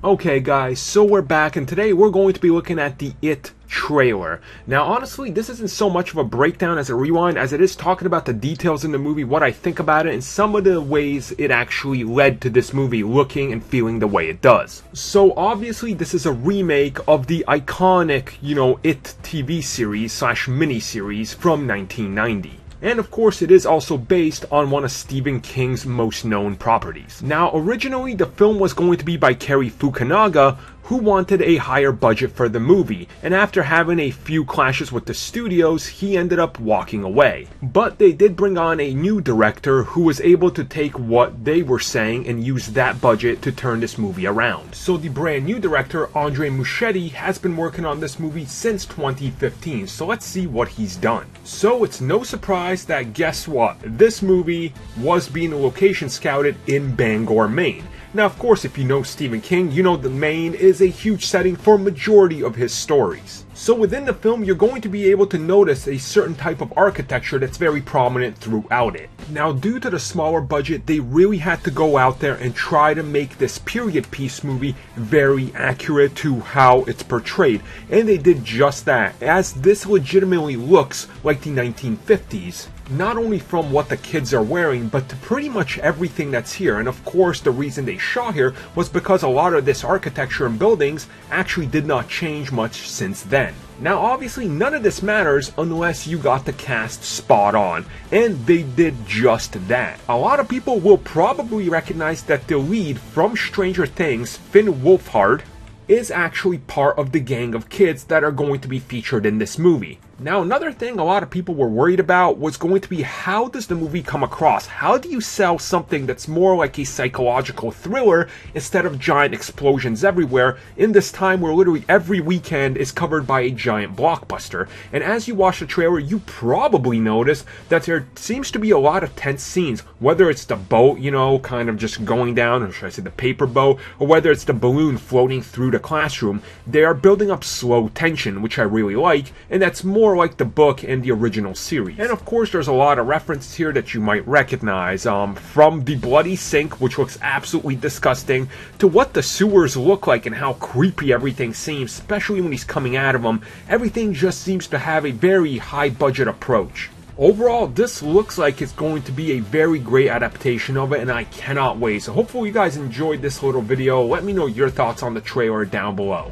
Okay guys, so we're back and today we're going to be looking at the It trailer. Now honestly, this isn't so much of a breakdown as a rewind as it is talking about the details in the movie, what I think about it, and some of the ways it actually led to this movie looking and feeling the way it does. So obviously this is a remake of the iconic, It TV series slash miniseries from 1990. And of course it is also based on one of Stephen King's most known properties. Now originally the film was going to be by Cary Fukunaga, who wanted a higher budget for the movie, and after having a few clashes with the studios, he ended up walking away. But they did bring on a new director who was able to take what they were saying and use that budget to turn this movie around. So the brand new director, Andre Muschietti, has been working on this movie since 2015, so let's see what he's done. So it's no surprise that guess what? This movie was being location scouted in Bangor, Maine. Now, of course, if you know Stephen King, you know that Maine is a huge setting for a majority of his stories. So within the film, you're going to be able to notice a certain type of architecture that's very prominent throughout it. Now, due to the smaller budget, they really had to go out there and try to make this period piece movie very accurate to how it's portrayed. And they did just that, as this legitimately looks like the 1950s. Not only from what the kids are wearing, but to pretty much everything that's here. And of course, the reason they shot here was because a lot of this architecture and buildings actually did not change much since then. Now obviously none of this matters unless you got the cast spot on, and they did just that. A lot of people will probably recognize that the lead from Stranger Things, Finn Wolfhard, is actually part of the gang of kids that are going to be featured in this movie. Now another thing a lot of people were worried about was going to be, how does the movie come across? How do you sell something that's more like a psychological thriller instead of giant explosions everywhere in this time where literally every weekend is covered by a giant blockbuster? And as you watch the trailer, you probably notice that there seems to be a lot of tense scenes, whether it's the boat, kind of just going down, or should I say the paper boat, or whether it's the balloon floating through the classroom. They are building up slow tension, which I really like, and that's more like the book and the original series. And of course there's a lot of references here that you might recognize, from the bloody sink, which looks absolutely disgusting, to what the sewers look like and how creepy everything seems, especially when he's coming out of them. Everything just seems to have a very high budget approach. Overall, this looks like it's going to be a very great adaptation of it, and I cannot wait. So hopefully you guys enjoyed this little video. Let me know your thoughts on the trailer down below.